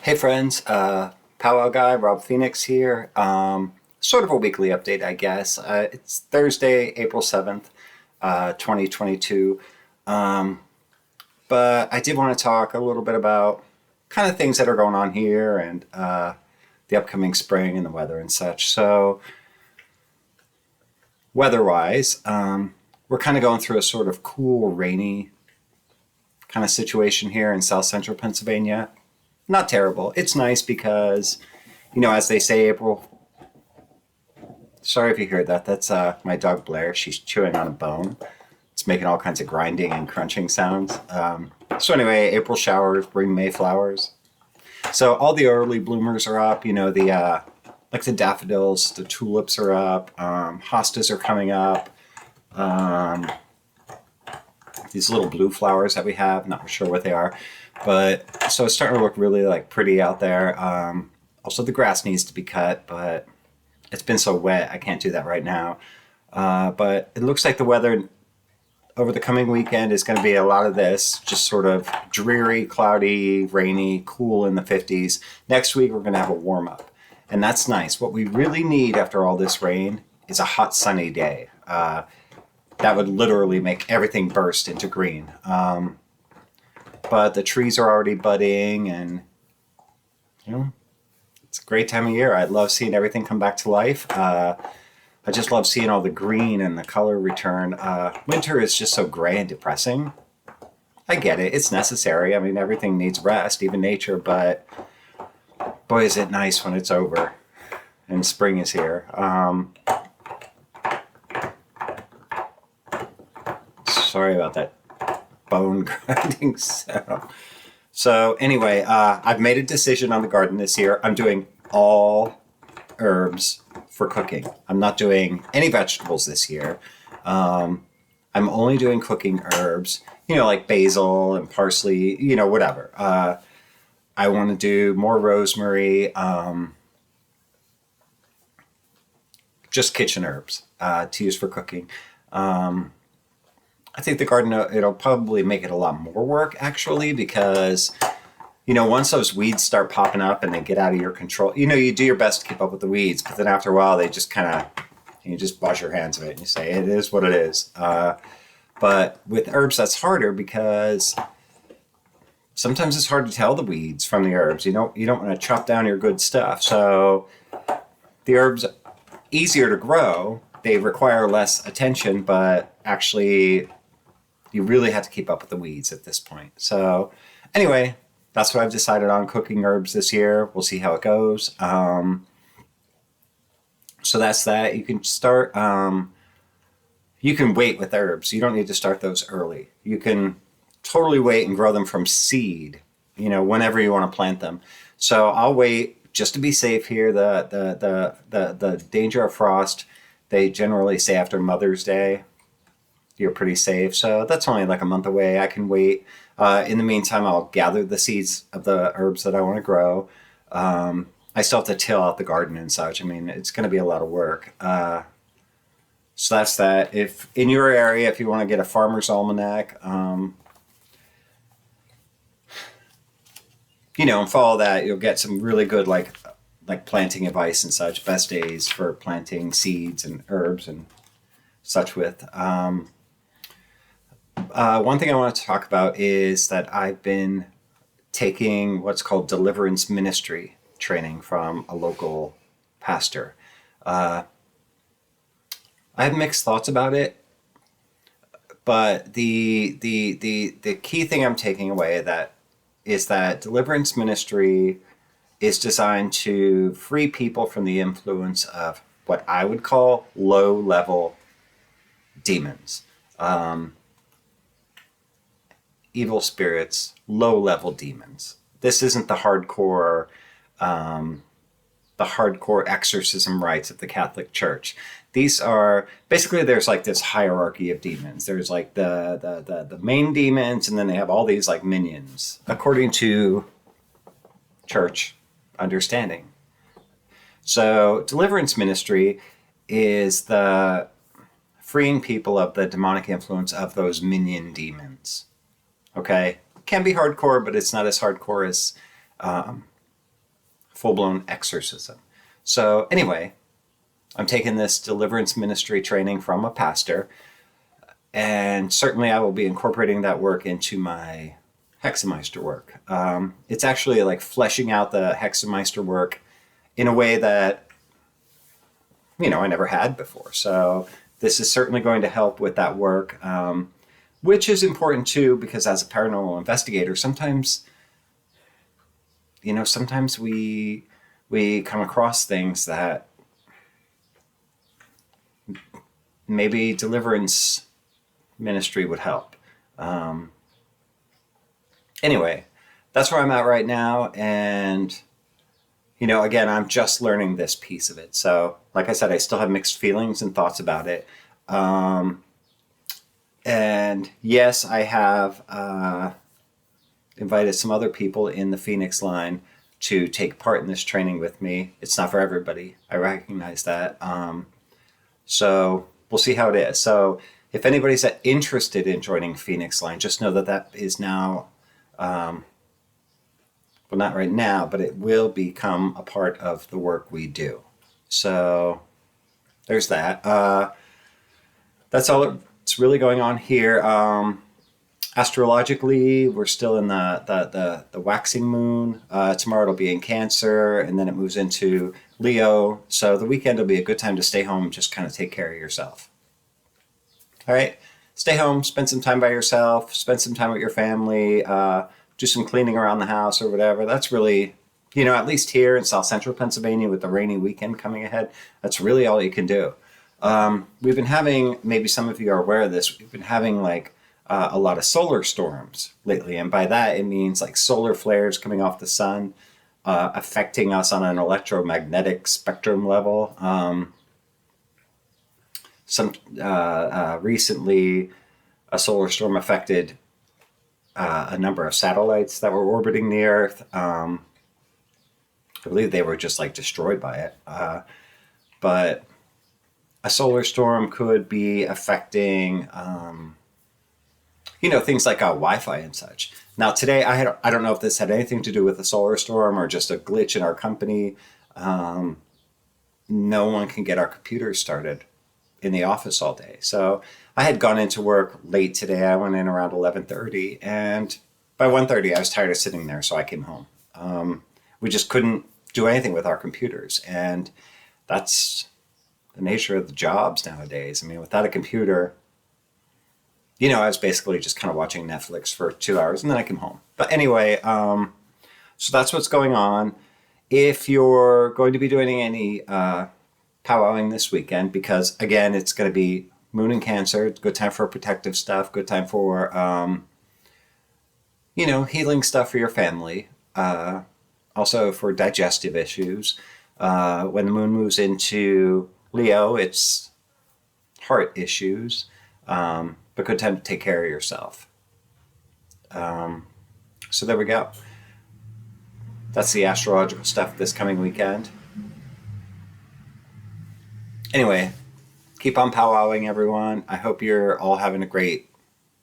Hey friends, Powwow Guy, Rob Phoenix here. Sort of a weekly update, I guess. It's Thursday, April 7th, 2022. Um, but I did want to talk a little bit about kind of things that are going on here and the upcoming spring and the weather and such. So, weather-wise, we're kind of going through a sort of cool, rainy kind of situation here in south central Pennsylvania. Not terrible. It's nice because, as they say, April. Sorry if you heard that. That's my dog Blair. She's chewing on a bone. It's making all kinds of grinding and crunching sounds. So anyway, April showers bring May flowers. So all the early bloomers are up. The like the daffodils, the tulips are up. Hostas are coming up. These little blue flowers that we have, not sure what they are. But so it's starting to look really like pretty out there. Also, the grass needs to be cut, but it's been so wet, I can't do that right now. But it looks like the weather over the coming weekend is going to be a lot of this, just sort of dreary, cloudy, rainy, cool in the 50s. Next week, we're going to have a warm up, and that's nice. What we really need after all this rain is a hot, sunny day. That would literally make everything burst into green. But the trees are already budding, and it's a great time of year. I love seeing everything come back to life. I just love seeing all the green and the color return. Winter is just so gray and depressing. I get it. It's necessary. I mean, everything needs rest, even nature, but boy, is it nice when it's over and spring is here. Sorry about that bone grinding sound. So anyway, I've made a decision on the garden this year. I'm doing all herbs for cooking. I'm not doing any vegetables this year. I'm only doing cooking herbs, like basil and parsley, whatever. I want to do more rosemary, just kitchen herbs to use for cooking. I think the garden, it'll probably make it a lot more work, actually, because, once those weeds start popping up and they get out of your control, you do your best to keep up with the weeds, but then after a while, they just kind of, you just wash your hands of it and you say, it is what it is. But with herbs, that's harder because sometimes it's hard to tell the weeds from the herbs. You don't want to chop down your good stuff. So the herbs, easier to grow, they require less attention, but actually you really have to keep up with the weeds at this point. So anyway, that's what I've decided on, cooking herbs this year. We'll see how it goes. So that's that. You can start, you can wait with herbs. You don't need to start those early. You can totally wait and grow them from seed, whenever you want to plant them. So I'll wait just to be safe here. The danger of frost, they generally say after Mother's Day, you're pretty safe. So that's only like a month away. I can wait. In the meantime, I'll gather the seeds of the herbs that I want to grow. I still have to till out the garden and such. I mean, it's going to be a lot of work. So that's that. If in your area, if you want to get a farmer's almanac, and follow that, you'll get some really good like planting advice and such. Best days for planting seeds and herbs and such with. One thing I want to talk about is that I've been taking what's called Deliverance ministry training from a local pastor. I have mixed thoughts about it, but the key thing I'm taking away is that Deliverance ministry is designed to free people from the influence of what I would call low-level demons. Evil spirits, low-level demons. This isn't the hardcore exorcism rites of the Catholic Church. These are basically, there's like this hierarchy of demons. There's like the main demons, and then they have all these like minions, according to church understanding. So deliverance ministry is the freeing people of the demonic influence of those minion demons. Okay? Can be hardcore, but it's not as hardcore as full-blown exorcism. So anyway, I'm taking this deliverance ministry training from a pastor, and certainly I will be incorporating that work into my Hexameister work. It's actually like fleshing out the Hexameister work in a way that, I never had before. So this is certainly going to help with that work, which is important too, because as a paranormal investigator, sometimes we come across things that maybe deliverance ministry would help. Anyway, that's where I'm at right now. And, again, I'm just learning this piece of it. So, like I said, I still have mixed feelings and thoughts about it. And yes, I have invited some other people in the Phoenix line to take part in this training with me. It's not for everybody. I recognize that. So we'll see how it is. So if anybody's interested in joining Phoenix line, just know that is now, well, not right now, but it will become a part of the work we do. So there's that. That's all that's really going on here. Astrologically, we're still in the waxing moon. Tomorrow it'll be in Cancer, and then it moves into Leo. So the weekend will be a good time to stay home and just kind of take care of yourself. All right, stay home, spend some time by yourself, spend some time with your family, do some cleaning around the house or whatever. That's really, at least here in South Central Pennsylvania with the rainy weekend coming ahead, that's really all you can do. We've been having, maybe some of you are aware of this, we've been having a lot of solar storms lately. And by that, it means like solar flares coming off the sun, affecting us on an electromagnetic spectrum level. Recently, a solar storm affected a number of satellites that were orbiting the Earth. I believe they were just destroyed by it. But a solar storm could be affecting things like Wi-Fi and such. Now today, I don't know if this had anything to do with the solar storm or just a glitch in our company. No one can get our computers started in the office all day. So I had gone into work late today. I went in around 11:30, and by 1:30 I was tired of sitting there, so I came home. We just couldn't do anything with our computers, and that's the nature of the jobs nowadays. I mean, without a computer, I was basically just kind of watching Netflix for 2 hours, and then I came home. But anyway, so that's what's going on. If you're going to be doing any powwowing this weekend, because again, it's going to be Moon in Cancer, good time for protective stuff, good time for, healing stuff for your family, also for digestive issues. When the moon moves into Leo, it's heart issues. But good time to take care of yourself. So there we go. That's the astrological stuff this coming weekend. Anyway, keep on powwowing, everyone. I hope you're all having a great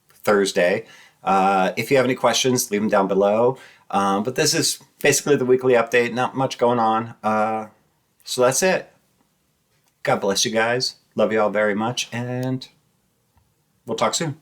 Thursday. If you have any questions, leave them down below. But this is basically the weekly update. Not much going on. So that's it. God bless you guys. Love you all very much, and we'll talk soon.